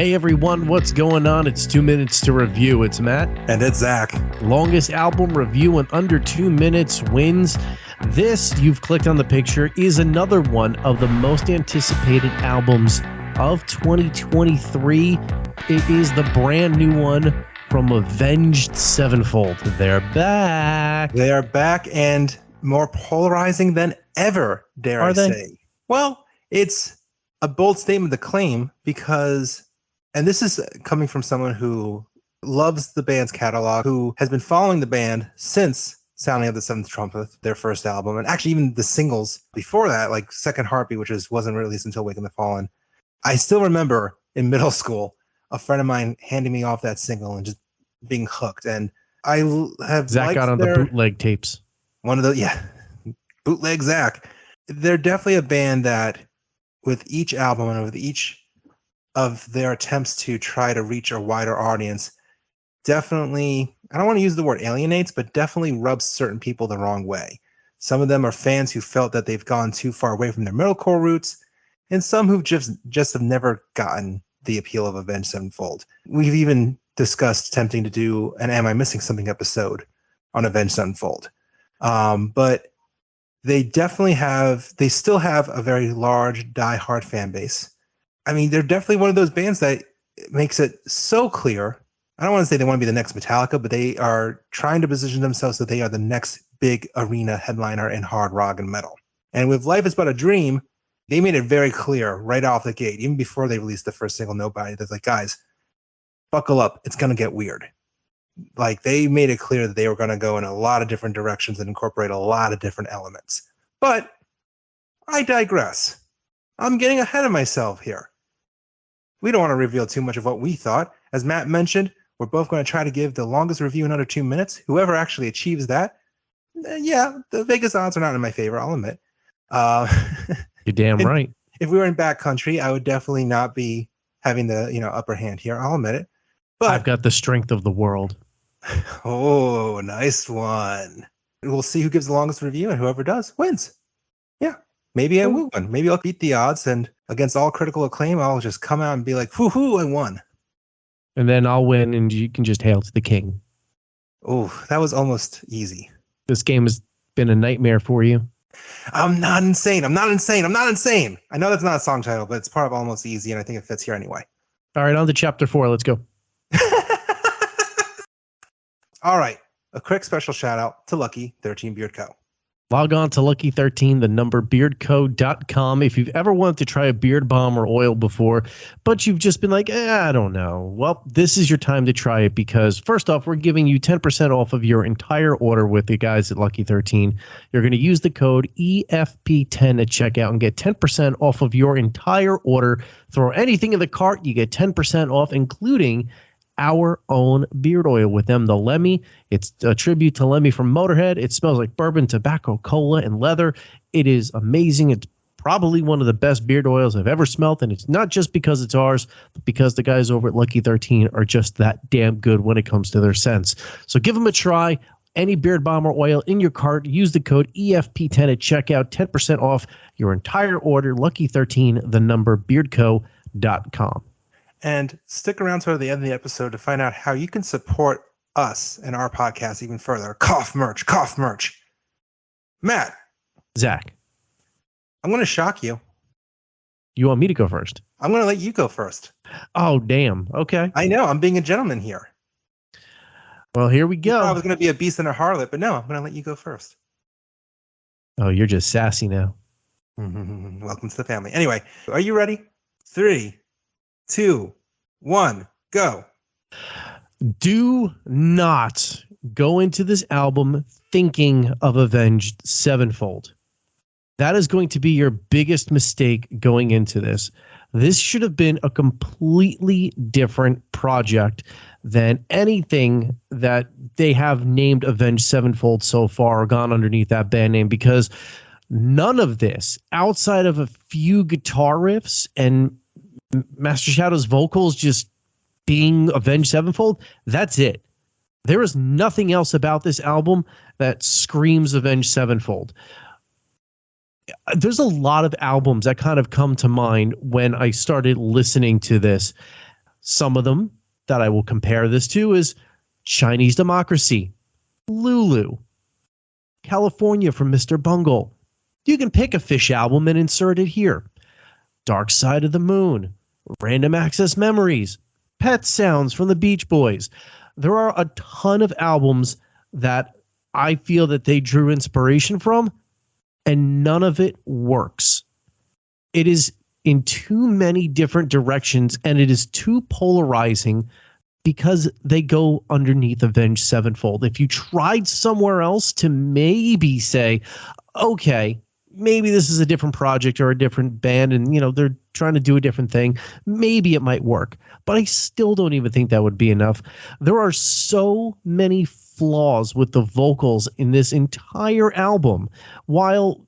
Hey everyone, what's going on? It's 2 minutes to review. It's Matt. And it's Zach. Longest album review in under 2 minutes wins. This, you've clicked on the picture, is another one of the most anticipated albums of 2023. It is the brand new one from Avenged Sevenfold. They're back. They are back and more polarizing than ever, dare I say. Well, it's a bold statement to claim because, and this is coming from someone who loves the band's catalog, who has been following the band since Sounding of the Seventh Trumpet, their first album, and actually even the singles before that, like Second Heartbeat, which wasn't released until Wake in the Fallen. I still remember in middle school, a friend of mine handing me off that single and just being hooked. And I have Zach got on the bootleg tapes. One of the, bootleg Zach. They're definitely a band that with each album and with each of their attempts to try to reach a wider audience, definitely, I don't want to use the word alienates, but definitely rubs certain people the wrong way. Some of them are fans who felt that they've gone too far away from their metalcore roots, and some who just have never gotten the appeal of Avenged Sevenfold. We've even discussed attempting to do an Am I Missing Something episode on Avenged Sevenfold. But they still have a very large diehard fan base. I mean, they're definitely one of those bands that makes it so clear. I don't want to say they want to be the next Metallica, but they are trying to position themselves so they are the next big arena headliner in hard rock and metal. And with Life is But a Dream, they made it very clear right off the gate, even before they released the first single, Nobody, that's like, guys, buckle up. It's going to get weird. Like, they made it clear that they were going to go in a lot of different directions and incorporate a lot of different elements. But I digress. I'm getting ahead of myself here. We don't want to reveal too much of what we thought. As Matt mentioned, we're both going to try to give the longest review in under 2 minutes. Whoever actually achieves that, the Vegas odds are not in my favor, I'll admit. You're damn right. If we were in backcountry, I would definitely not be having the upper hand here. I'll admit it. But I've got the strength of the world. Oh, nice one. We'll see who gives the longest review, and whoever does wins. Yeah, maybe I will win. Maybe I'll beat the odds, and against all critical acclaim, I'll just come out and be like, whoo-hoo, I won. And then I'll win, and you can just hail to the king. Oh, that was almost easy. This game has been a nightmare for you. I'm not insane. I know that's not a song title, but it's part of Almost Easy, and I think it fits here anyway. All right, on to chapter 4. Let's go. All right. A quick special shout out to Lucky 13 Beard Co. Log on to Lucky13, the number beardco.com. If you've ever wanted to try a beard balm or oil before, but you've just been like, I don't know. Well, this is your time to try it because first off, we're giving you 10% off of your entire order with the guys at Lucky13. You're going to use the code EFP10 at checkout and get 10% off of your entire order. Throw anything in the cart, you get 10% off, including our own beard oil with them, the Lemmy. It's a tribute to Lemmy from Motorhead. It smells like bourbon, tobacco, cola, and leather. It is amazing. It's probably one of the best beard oils I've ever smelled, and it's not just because it's ours, but because the guys over at Lucky 13 are just that damn good when it comes to their scents. So give them a try. Any beard balm or oil in your cart, use the code EFP10 at checkout, 10% off your entire order. Lucky13, the number beardco.com. And stick around toward the end of the episode to find out how you can support us and our podcast even further. Cough merch. Matt. Zach. I'm going to shock you. You want me to go first? I'm going to let you go first. Oh, damn. Okay. I know. I'm being a gentleman here. Well, here we go. I was going to be a beast and a harlot, but no, I'm going to let you go first. Oh, you're just sassy now. Welcome to the family. Anyway, are you ready? 3, 2, 1, go. Do not go into this album thinking of Avenged Sevenfold. That is going to be your biggest mistake going into this. This should have been a completely different project than anything that they have named Avenged Sevenfold so far or gone underneath that band name, because none of this, outside of a few guitar riffs and Master Shadow's vocals just being Avenged Sevenfold, that's it. There is nothing else about this album that screams Avenged Sevenfold. There's a lot of albums that kind of come to mind when I started listening to this. Some of them that I will compare this to is Chinese Democracy, Lulu, California from Mr. Bungle. You can pick a Fish album and insert it here. Dark Side of the Moon, Random Access Memories, Pet Sounds from the Beach Boys. There are a ton of albums that I feel that they drew inspiration from, and none of it works. It is in too many different directions, and it is too polarizing because they go underneath Avenged Sevenfold. If you tried somewhere else to maybe say, okay, maybe this is a different project or a different band and, they're trying to do a different thing, maybe it might work. But I still don't even think that would be enough. There are so many flaws with the vocals in this entire album. While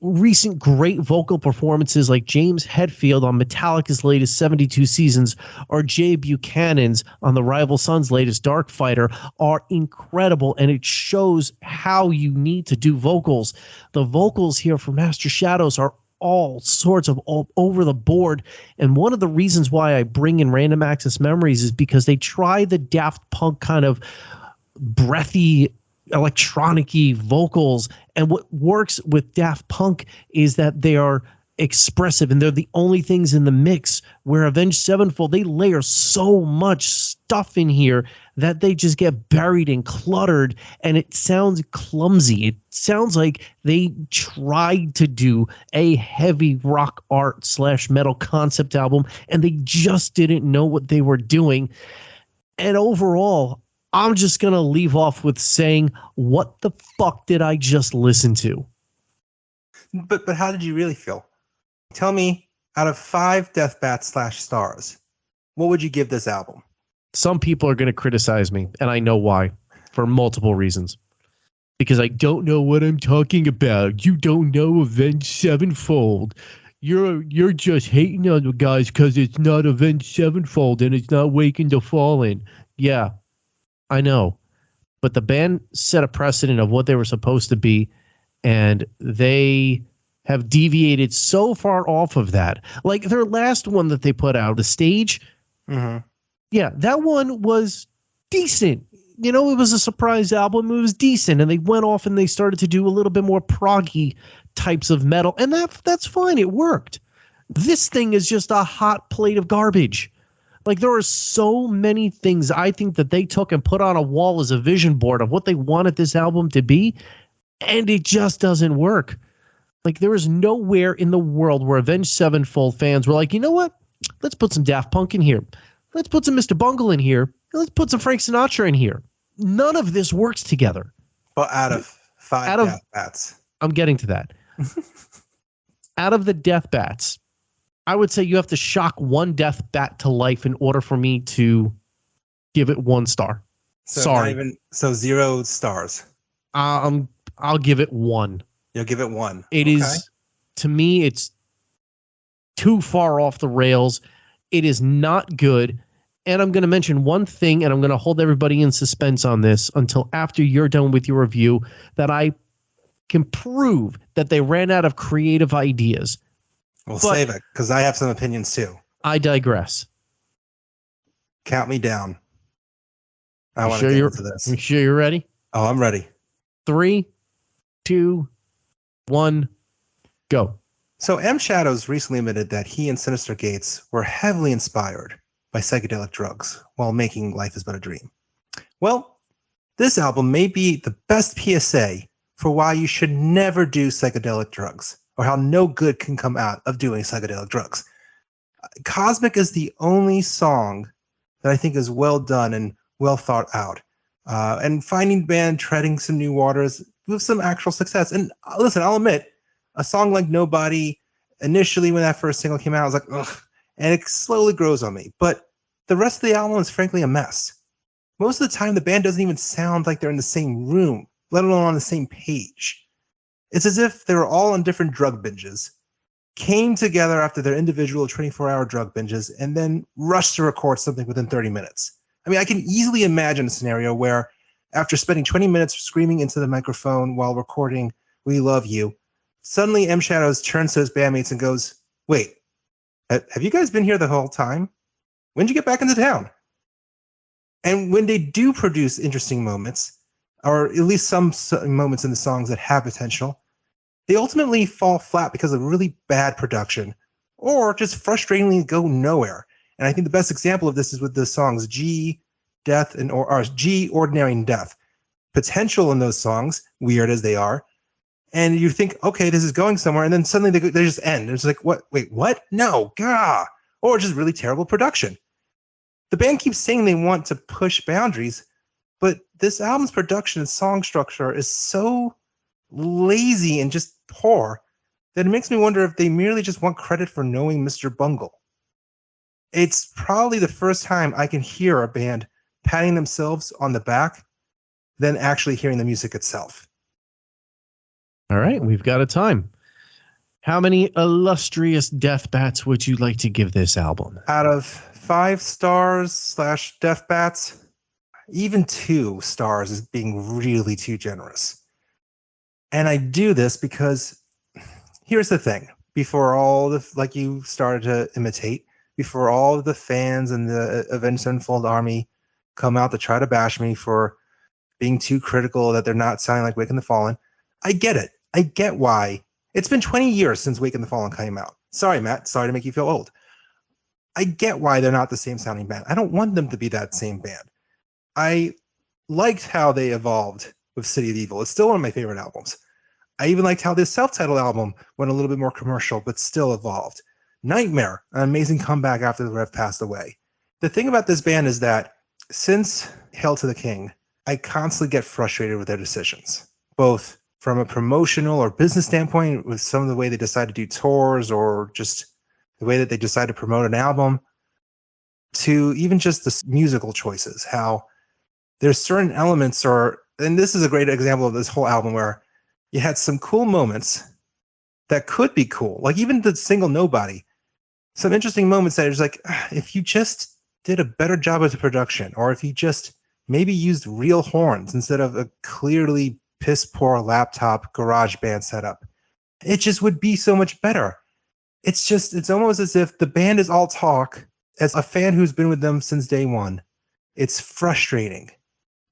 recent great vocal performances like James Hetfield on Metallica's latest 72 Seasons or Jay Buchanan's on the Rival Sons' latest Dark Fighter are incredible, and it shows how you need to do vocals. The vocals here for Master Shadows are all sorts of all over the board, and one of the reasons why I bring in Random Access Memories is because they try the Daft Punk kind of breathy electronic-y vocals, and what works with Daft Punk is that they are expressive and they're the only things in the mix, where Avenged Sevenfold, they layer so much stuff in here that they just get buried and cluttered, and it sounds clumsy. It sounds like they tried to do a heavy rock art / metal concept album and they just didn't know what they were doing. And overall, I'm just going to leave off with saying, what the fuck did I just listen to? But how did you really feel? Tell me, out of 5 death bats / stars, what would you give this album? Some people are going to criticize me, and I know why, for multiple reasons. Because I don't know what I'm talking about. You don't know Avenged Sevenfold. You're just hating on the guys because it's not Avenged Sevenfold and it's not Waking to Fallen. Yeah, I know, but the band set a precedent of what they were supposed to be, and they have deviated so far off of that. Like their last one that they put out, The Stage, yeah, that one was decent. It was a surprise album. It was decent, and they went off and they started to do a little bit more proggy types of metal, and that's fine. It worked. This thing is just a hot plate of garbage. Like, there are so many things I think that they took and put on a wall as a vision board of what they wanted this album to be, and it just doesn't work. Like, there is nowhere in the world where Avenged Sevenfold fans were like, you know what? Let's put some Daft Punk in here. Let's put some Mr. Bungle in here. Let's put some Frank Sinatra in here. None of this works together. But out of 5 death bats. I'm getting to that. Out of the death bats, I would say you have to shock one death bat to life in order for me to give it 1 star. So Sorry. So 0 stars. I'll give it 1. You'll give it 1. It is, to me, it's too far off the rails. It is not good. And I'm going to mention one thing, and I'm going to hold everybody in suspense on this until after you're done with your review, that I can prove that they ran out of creative ideas. We'll save it, because I have some opinions too. I digress. Count me down. I want to get into this. You sure you're ready? Oh, I'm ready. 3, 2, 1, go. So M. Shadows recently admitted that he and Sinister Gates were heavily inspired by psychedelic drugs while making Life is But a Dream. Well, this album may be the best PSA for why you should never do psychedelic drugs, or how no good can come out of doing psychedelic drugs. Cosmic is the only song that I think is well done and well thought out. And finding band treading some new waters with some actual success. And listen, I'll admit, a song like Nobody, initially when that first single came out, I was like, ugh, and it slowly grows on me. But the rest of the album is frankly a mess. Most of the time, the band doesn't even sound like they're in the same room, let alone on the same page. It's as if they were all on different drug binges, came together after their individual 24-hour drug binges, and then rushed to record something within 30 minutes. I mean, I can easily imagine a scenario where, after spending 20 minutes screaming into the microphone while recording We Love You, suddenly M. Shadows turns to his bandmates and goes, wait, have you guys been here the whole time? when did you get back into town? And when they do produce interesting moments, or at least some moments in the songs that have potential, they ultimately fall flat because of really bad production or just frustratingly go nowhere. And I think the best example of this is with the songs G, Death, or G, Ordinary, and Death. Potential in those songs, weird as they are. And you think, okay, this is going somewhere. And then suddenly they just end. It's like, what? Wait, what? No, gah. Or just really terrible production. The band keeps saying they want to push boundaries, but this album's production and song structure is so lazy and just poor that it makes me wonder if they merely just want credit for knowing Mr. Bungle. It's probably the first time I can hear a band patting themselves on the back than actually hearing the music itself. All right, we've got a time. How many illustrious death bats would you like to give this album? Out of 5 stars / death bats, even 2 stars is being really too generous. And I do this because here's the thing. Before all the, like you started to imitate, before all of the fans and the Avenged Sevenfold army come out to try to bash me for being too critical that they're not sounding like Wake and the Fallen, I get it. I get why. It's been 20 years since Wake and the Fallen came out. Sorry, Matt. Sorry to make you feel old. I get why they're not the same sounding band. I don't want them to be that same band. I liked how they evolved with City of Evil. It's still one of my favorite albums. I even liked how this self-titled album went a little bit more commercial, but still evolved. Nightmare, an amazing comeback after the Rev passed away. The thing about this band is that since Hail to the King, I constantly get frustrated with their decisions, both from a promotional or business standpoint with some of the way they decide to do tours or just the way that they decide to promote an album, to even just the musical choices, how there's certain elements, and this is a great example of this whole album where you had some cool moments that could be cool, like even the single Nobody, some interesting moments that is like, if you just did a better job of the production, or if you just maybe used real horns instead of a clearly piss poor laptop garage band setup, it just would be so much better. It's almost as if the band is all talk. As a fan who's been with them since day one, it's frustrating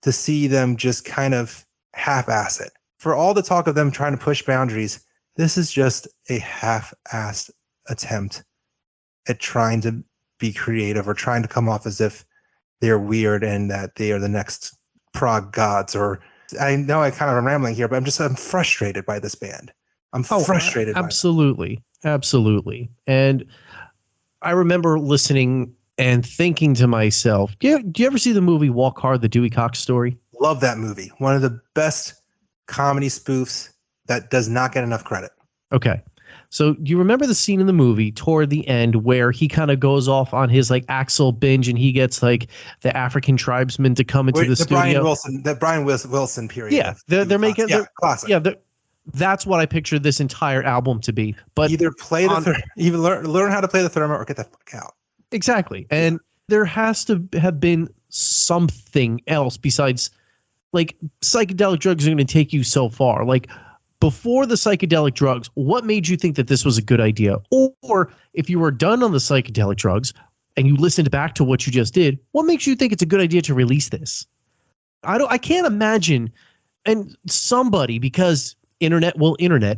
to see them just kind of half-ass it. For all the talk of them trying to push boundaries, this is just a half-assed attempt at trying to be creative or trying to come off as if they're weird and that they are the next prog gods. Or I know I kind of am rambling here, but I'm frustrated by this band. I'm frustrated. Absolutely. Absolutely. And I remember listening and thinking to myself, do you ever see the movie Walk Hard, the Dewey Cox story? Love that movie. One of the best comedy spoofs that does not get enough credit. Okay. So do you remember the scene in the movie toward the end where he kind of goes off on his like Axel binge and he gets like the African tribesmen to come into the studio? Brian Wilson period. Yeah. They're making classic. Yeah. That's what I pictured this entire album to be. But either play even learn how to play the theremin or get the fuck out. Exactly. And there has to have been something else besides, like, psychedelic drugs are going to take you so far. Like, before the psychedelic drugs, what made you think that this was a good idea? Or if you were done on the psychedelic drugs and you listened back to what you just did, what makes you think it's a good idea to release this? I can't imagine. And somebody, because internet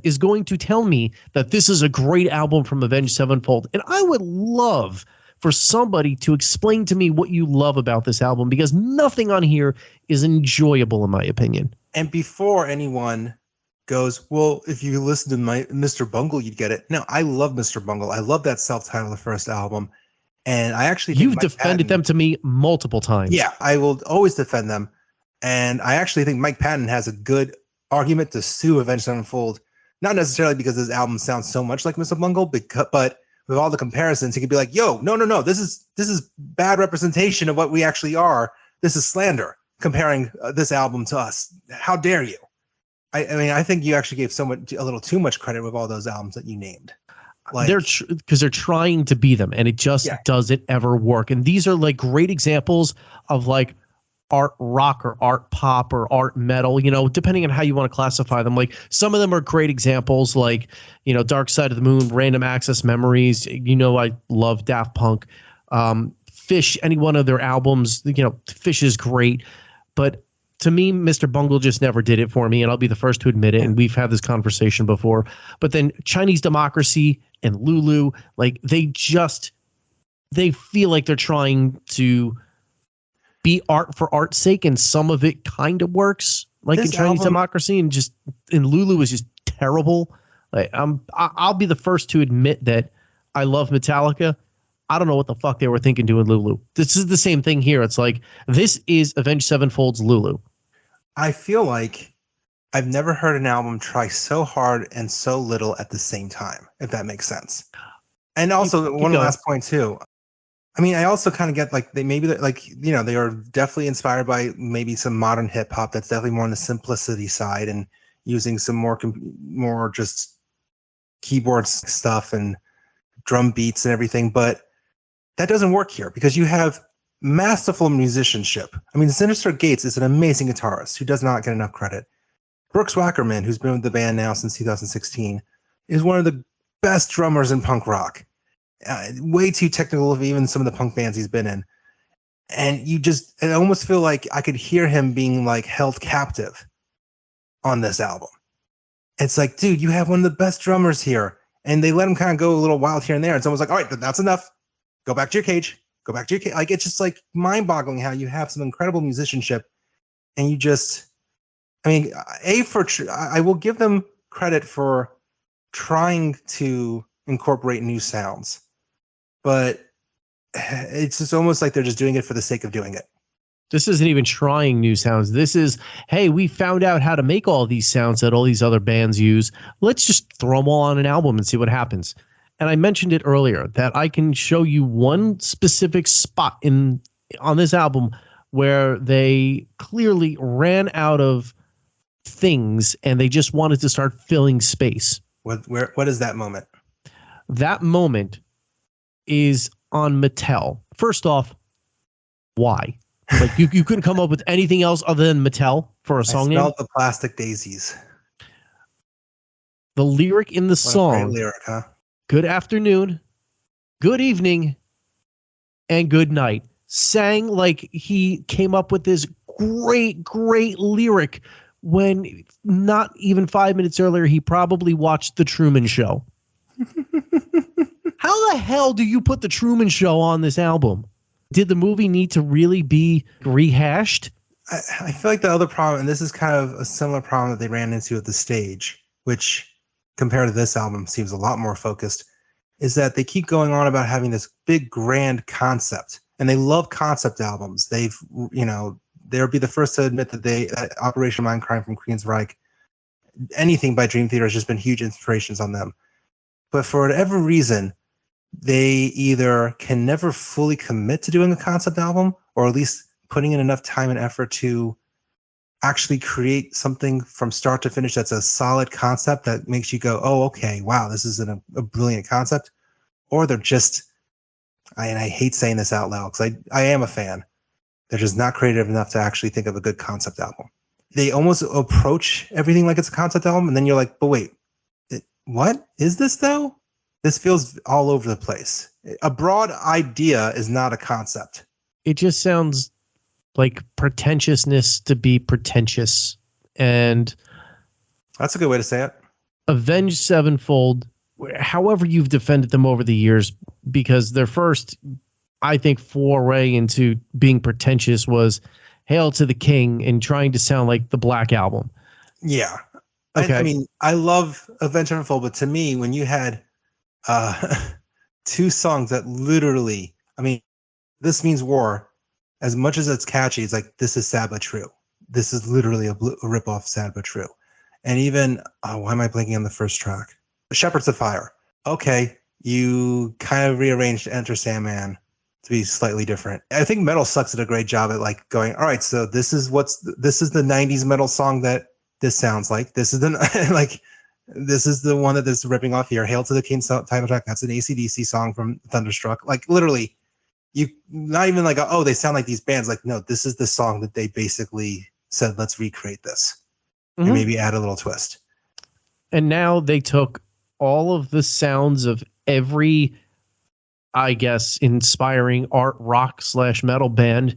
is going to tell me that this is a great album from Avenged Sevenfold. And I would love for somebody to explain to me what you love about this album, because nothing on here is enjoyable in my opinion. And before anyone goes, well, if you listen to my Mr. Bungle, you'd get it. No, I love Mr. Bungle. I love that self-titled, the first album. And I actually think you've defended them to me multiple times. Yeah, I will always defend them. And I actually think Mike Patton has a good argument to sue Avenged Sevenfold, not necessarily because his album sounds so much like Mr. Bungle, but with all the comparisons, he could be like, yo, no, this is bad representation of what we actually are. This is slander, comparing this album to us. How dare you? I mean, I think you actually gave a little too much credit with all those albums that you named. Like, because they're trying to be them, and it just doesn't ever work. And these are like great examples of like art rock or art pop or art metal, you know, depending on how you want to classify them. Like, some of them are great examples, like, you know, Dark Side of the Moon, Random Access Memories. You know, I love Daft Punk. Fish, any one of their albums, Fish is great, but to me, Mr. Bungle just never did it for me, and I'll be the first to admit it. And we've had this conversation before. But then Chinese Democracy and Lulu, like they feel like they're trying to be art for art's sake, and some of it kind of works, like in Chinese Democracy, and Lulu is just terrible. Like I'll be the first to admit that I love Metallica. I don't know what the fuck they were thinking doing Lulu. This is the same thing here. It's like, this is Avenged Sevenfold's Lulu. I feel like I've never heard an album try so hard and so little at the same time, if that makes sense. And also, one last point too. I mean, I also kind of get like they are definitely inspired by maybe some modern hip hop that's definitely more on the simplicity side and using some more just keyboard stuff and drum beats and everything. But that doesn't work here because you have masterful musicianship. I mean, Sinister Gates is an amazing guitarist who does not get enough credit. Brooks Wackerman, who's been with the band now since 2016, is one of the best drummers in punk rock. Way too technical of even some of the punk bands he's been in. And I almost feel like I could hear him being like held captive on this album. It's like, dude, you have one of the best drummers here. And they let him kind of go a little wild here and there. And someone's like, all right, that's enough. Go back to your cage. Go back to your cage. Like, it's just like mind-boggling how you have some incredible musicianship and I will give them credit for trying to incorporate new sounds, but it's just almost like they're just doing it for the sake of doing it. This isn't even trying new sounds. This is, hey, we found out how to make all these sounds that all these other bands use. Let's just throw them all on an album and see what happens. And I mentioned it earlier that I can show you one specific spot on this album where they clearly ran out of things and they just wanted to start filling space. What is that moment? That moment is on Mattel. First off, why? Like you couldn't come up with anything else other than Mattel for a song name? I smelled the plastic daisies. The lyric in the song. A great lyric, huh? Good afternoon, good evening, and good night. Sang like he came up with this great, great lyric when not even 5 minutes earlier, he probably watched The Truman Show. How the hell do you put The Truman Show on this album? Did the movie need to really be rehashed? I feel like the other problem, and this is kind of a similar problem that they ran into at the stage, which compared to this album seems a lot more focused, is that they keep going on about having this big grand concept, and they love concept albums. They'll be the first to admit that Operation Mindcrime from Queensryche, anything by Dream Theater has just been huge inspirations on them. But for whatever reason, they either can never fully commit to doing a concept album, or at least putting in enough time and effort to actually create something from start to finish that's a solid concept that makes you go, oh, okay, wow, this is a brilliant concept. Or they're just, and I hate saying this out loud because I am a fan, they're just not creative enough to actually think of a good concept album. They almost approach everything like it's a concept album, and then you're like, but wait, what is this though? This feels all over the place. A broad idea is not a concept. It just sounds like pretentiousness to be pretentious. And that's a good way to say it. Avenged Sevenfold, however you've defended them over the years, because their first, I think, foray into being pretentious was Hail to the King and trying to sound like the Black Album. Yeah. Okay. I mean, I love Avenged Sevenfold, but to me, when you had two songs that literally, I mean, This Means War, as much as it's catchy, it's like, this is sad but true. This is literally a ripoff, sad but true. And even, why am I blanking on the first track? Shepherds of Fire. Okay, you kind of rearranged Enter Sandman to be slightly different. I think Metal Sucks did a great job at like going, all right, so this is the 90s metal song that this sounds like. This is this is the one that this is ripping off here. Hail to the King title track. That's an AC/DC song from Thunderstruck. Like literally, you not even like, oh, they sound like these bands. Like, no, this is the song that they basically said, let's recreate this and maybe add a little twist. And now they took all of the sounds of every I guess, inspiring art rock / metal band,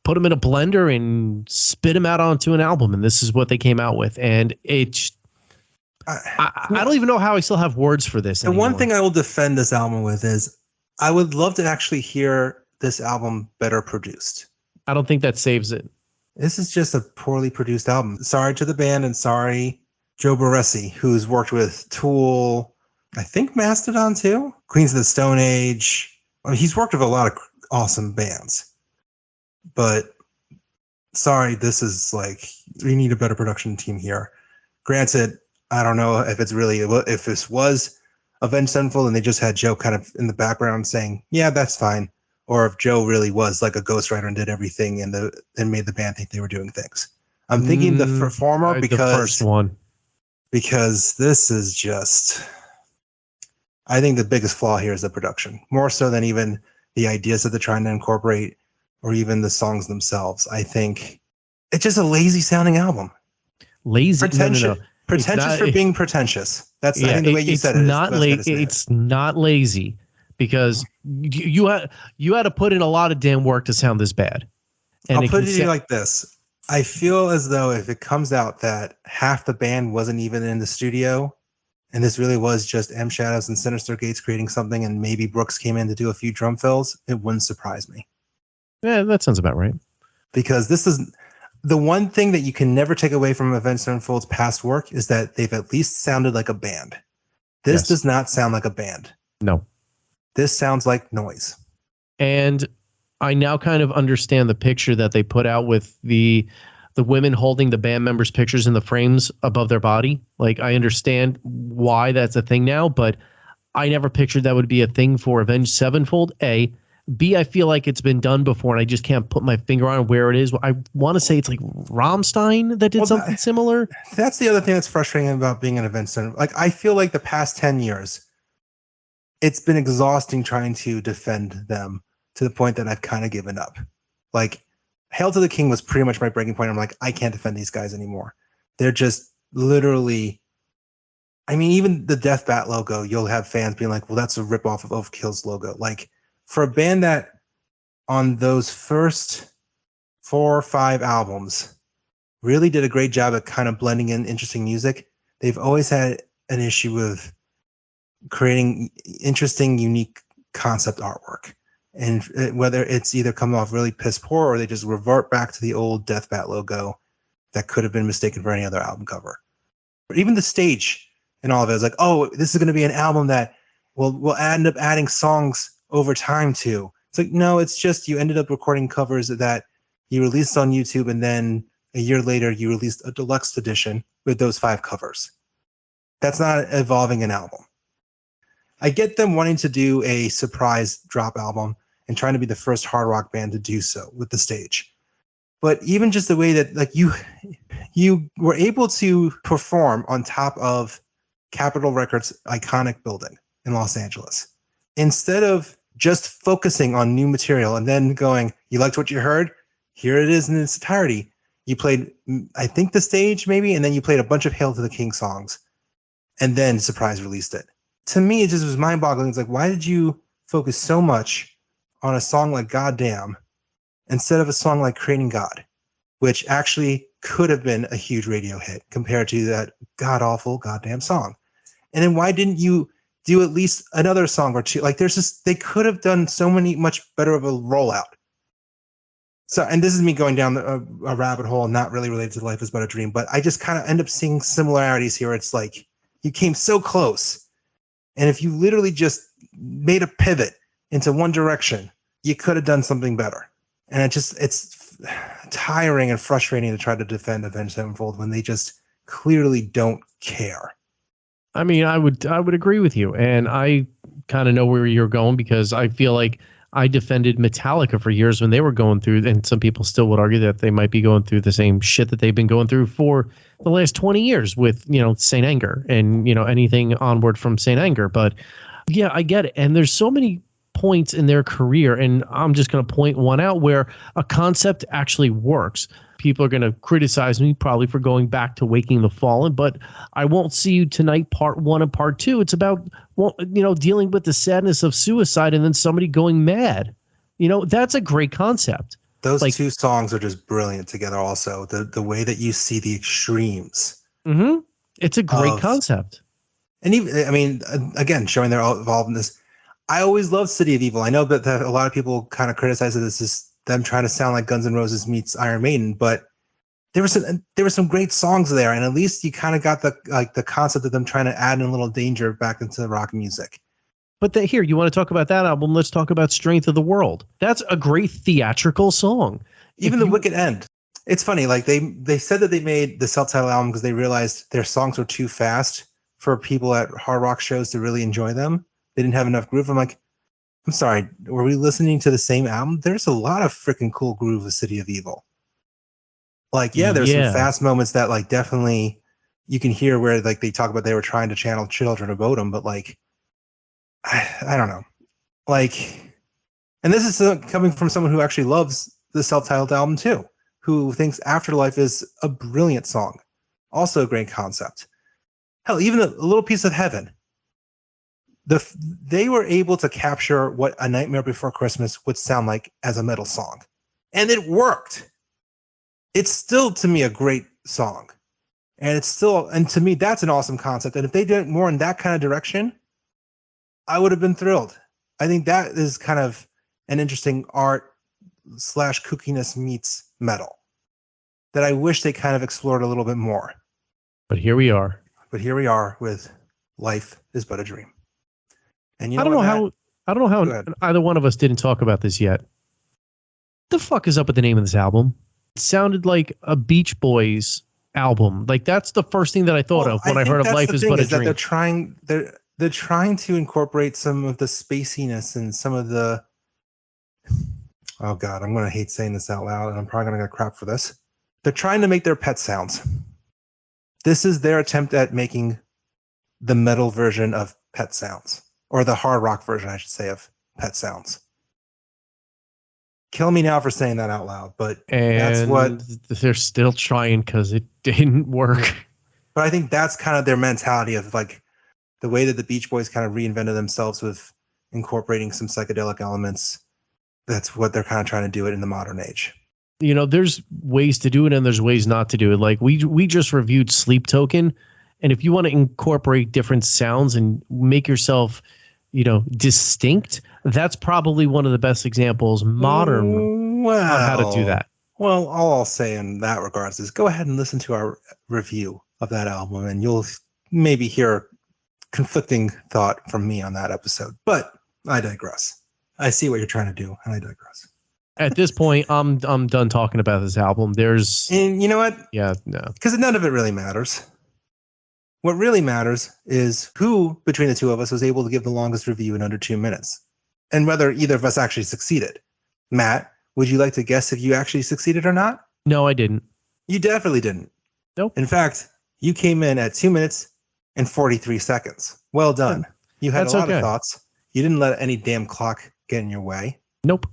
put them in a blender and spit them out onto an album. And this is what they came out with. And I don't even know how I still have words for this anymore. The one thing I will defend this album with is I would love to actually hear this album better produced. I don't think that saves it. This is just a poorly produced album. Sorry to the band and sorry Joe Barresi, who's worked with Tool, I think Mastodon too, Queens of the Stone Age. I mean, he's worked with a lot of awesome bands. But sorry, this is like, we need a better production team here. Granted, I don't know if it's really, if this was Avenged Sevenfold and they just had Joe kind of in the background saying, yeah, that's fine. Or if Joe really was like a ghostwriter and did everything and made the band think they were doing things. I'm thinking the former because the first one. Because this is just, I think the biggest flaw here is the production, more so than even the ideas that they're trying to incorporate or even the songs themselves. I think it's just a lazy sounding album. Lazy? No. Pretentious for being pretentious. That's I think the way you said it. It's not lazy because you had to put in a lot of damn work to sound this bad. And I'll put it to you like this. I feel as though if it comes out that half the band wasn't even in the studio and this really was just M Shadows and Sinister Gates creating something and maybe Brooks came in to do a few drum fills, it wouldn't surprise me. Yeah, that sounds about right. Because this is the one thing that you can never take away from Avenged Sevenfold's past work is that they've at least sounded like a band. This does not sound like a band. No. This sounds like noise. And I now kind of understand the picture that they put out with the women holding the band members' pictures in the frames above their body. Like, I understand why that's a thing now, but I never pictured that would be a thing for Avenged Sevenfold. A. B, I feel like it's been done before, and I just can't put my finger on where it is. I want to say it's like Rammstein that did something similar. That's the other thing that's frustrating about being an Avenged Sevenfold. Like, I feel like the past 10 years, it's been exhausting trying to defend them to the point that I've kind of given up. Like, Hail to the King was pretty much my breaking point. I'm like, I can't defend these guys anymore. They're just literally, I mean, even the Death Bat logo, you'll have fans being like, well, that's a ripoff of Overkill's logo. Like, for a band that on those first 4 or 5 albums really did a great job at kind of blending in interesting music, they've always had an issue with creating interesting, unique concept artwork. And whether it's either come off really piss poor or they just revert back to the old Death Bat logo that could have been mistaken for any other album cover. But even the stage and all of it is like, oh, this is going to be an album that we'll end up adding songs over time to. It's like, no, it's just you ended up recording covers that you released on YouTube and then a year later you released a deluxe edition with those 5 covers. That's not evolving an album. I get them wanting to do a surprise drop album and trying to be the first hard rock band to do so with the stage. But even just the way that like you were able to perform on top of Capitol Records' iconic building in Los Angeles, instead of just focusing on new material and then going, you liked what you heard? Here it is in its entirety. You played, I think, the stage maybe, and then you played a bunch of Hail to the King songs and then surprise released it. To me, it just was mind-boggling. It's like, why did you focus so much on a song like Goddamn instead of a song like Creating God, which actually could have been a huge radio hit compared to that god-awful goddamn song? And then why didn't you do at least another song or two? Like, there's just, they could have done so much better of a rollout. So, and this is me going down a rabbit hole, not really related to Life is But a Dream, but I just kind of end up seeing similarities here. It's like, you came so close. And if you literally just made a pivot into one direction, you could have done something better. And it's tiring and frustrating to try to defend Avenged Sevenfold when they just clearly don't care. I mean, I would agree with you. And I kind of know where you're going because I feel like I defended Metallica for years when they were going through, and some people still would argue that they might be going through the same shit that they've been going through for the last 20 years with, Saint Anger and, anything onward from Saint Anger. But yeah, I get it. And there's so many points in their career, and I'm just going to point one out where a concept actually works. people are going to criticize me probably for going back to Waking the Fallen, but I Won't See You Tonight Part 1 and Part 2. It's about, well, dealing with the sadness of suicide and then somebody going mad. That's a great concept. Those two songs are just brilliant together also. The way that you see the extremes. Mm-hmm. It's a great concept. And even, I mean, again, showing their involvedness. I always loved City of Evil. I know that a lot of people kind of criticize this as them trying to sound like Guns N' Roses meets Iron Maiden, but there were some great songs there, and at least you kind of got the concept of them trying to add in a little danger back into rock music. But here, you want to talk about that album? Let's talk about Strength of the World. That's a great theatrical song. Even the Wicked End. It's funny, like they said that they made the self-titled album because they realized their songs were too fast for people at hard rock shows to really enjoy them. They didn't have enough groove. I'm like, I'm sorry, were we listening to the same album? There's a lot of freaking cool groove with City of Evil. Like, there's some fast moments that like definitely you can hear where like they talk about they were trying to channel Children of Bodom, but like I don't know. Like, and this is coming from someone who actually loves the self-titled album too, who thinks Afterlife is a brilliant song. Also a great concept. Hell, even a Little Piece of Heaven. They were able to capture what A Nightmare Before Christmas would sound like as a metal song. And it worked. It's still, to me, a great song. And to me, that's an awesome concept. And if they did more in that kind of direction, I would have been thrilled. I think that is kind of an interesting art / kookiness meets metal that I wish they kind of explored a little bit more. But here we are. With Life is But a Dream. And I don't know how either one of us didn't talk about this yet. The fuck is up with the name of this album? It sounded like a Beach Boys album. Like that's the first thing that I thought of when I heard of Life is But a Dream. They're trying to incorporate some of the spaciness and some of the, oh God, I'm going to hate saying this out loud and I'm probably going to get crap for this. They're trying to make their Pet sounds. This is their attempt at making the metal version of Pet sounds, or the hard rock version, I should say, of Pet sounds. Kill me now for saying that out loud, but that's what they're still trying because it didn't work. But I think that's kind of their mentality of like the way that the Beach Boys kind of reinvented themselves with incorporating some psychedelic elements. That's what they're kind of trying to do it in the modern age. There's ways to do it and there's ways not to do it. Like we just reviewed Sleep Token, and if you want to incorporate different sounds and make yourself, distinct, that's probably one of the best examples modern on how to do that. Well, all I'll say in that regards is go ahead and listen to our review of that album and you'll maybe hear conflicting thought from me on that episode. But I digress. I see what you're trying to do, and I digress. At this point, I'm done talking about this album. And you know what? Yeah, no. Because none of it really matters. What really matters is who between the two of us was able to give the longest review in under 2 minutes, and whether either of us actually succeeded. Matt, would you like to guess if you actually succeeded or not? No, I didn't. You definitely didn't. Nope. In fact, you came in at 2 minutes and 43 seconds. Well done. You had a lot of thoughts. You didn't let any damn clock get in your way. Nope.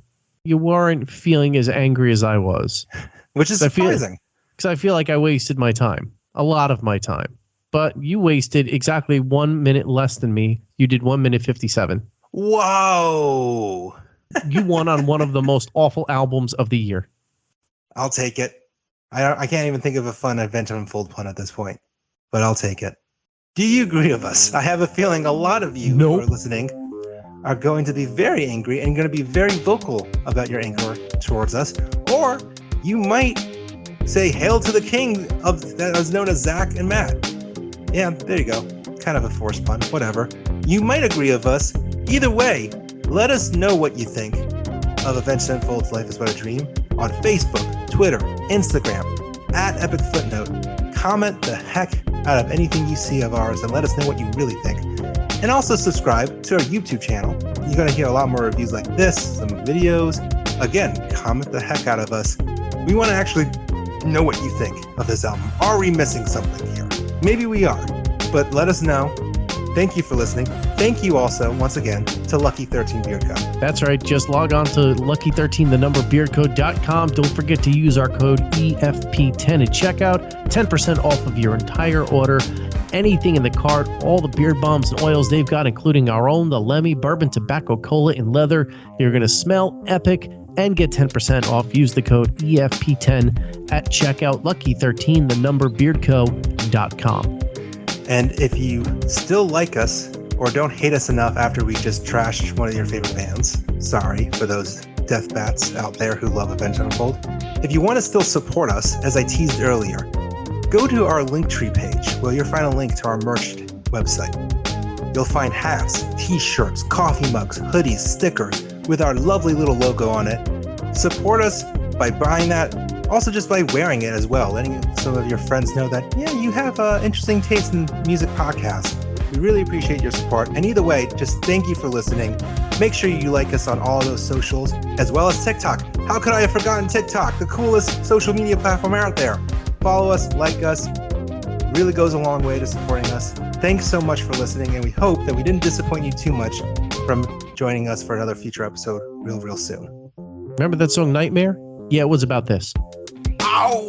You weren't feeling as angry as I was. Which is surprising. Because I feel like I wasted my time. A lot of my time. But you wasted exactly 1 minute less than me. You did 1 minute 57. Whoa. You won on one of the most awful albums of the year. I'll take it. I can't even think of a fun Avenged Sevenfold pun at this point. But I'll take it. Do you agree with us? I have a feeling a lot of you who are listening are going to be very angry and going to be very vocal about your anger towards us. Or you might say, hail to the king that is known as Zach and Matt. Yeah, there you go. Kind of a forced pun, whatever. You might agree with us. Either way, let us know what you think of Avenged Sevenfold's Life is But a Dream on Facebook, Twitter, Instagram, at Epic Footnote. Comment the heck out of anything you see of ours and let us know what you really think. And also subscribe to our YouTube channel. You're going to hear a lot more reviews like this, some videos. Again, comment the heck out of us. We want to actually know what you think of this album. Are we missing something here? Maybe we are, but let us know. Thank you for listening. thank you also, once again, to Lucky 13 Beard Co. That's right. Just log on to lucky13beardco.com. Don't forget to use our code EFP10 at checkout. 10% off of your entire order. Anything in the cart, all the beard balms and oils they've got, including our own, the Lemmy Bourbon Tobacco Cola in leather. You're going to smell epic and get 10% off. Use the code EFP10 at checkout. Lucky13beardco.com. And if you still like us or don't hate us enough after we just trashed one of your favorite bands, sorry for those death bats out there who love Avenged Sevenfold. If you want to still support us, as I teased earlier, go to our Linktree page where you'll find a link to our merch website. You'll find hats, t-shirts, coffee mugs, hoodies, stickers with our lovely little logo on it. Support us by buying that, also just by wearing it as well, letting some of your friends know that, yeah, you have interesting taste in music podcasts. We really appreciate your support. And either way, just thank you for listening. Make sure you like us on all of those socials, as well as TikTok. How could I have forgotten TikTok, the coolest social media platform out there? Follow us, like us. It really goes a long way to supporting us. Thanks so much for listening, and we hope that we didn't disappoint you too much from joining us for another future episode real soon. Remember that song Nightmare? Yeah, it was about this. Ow!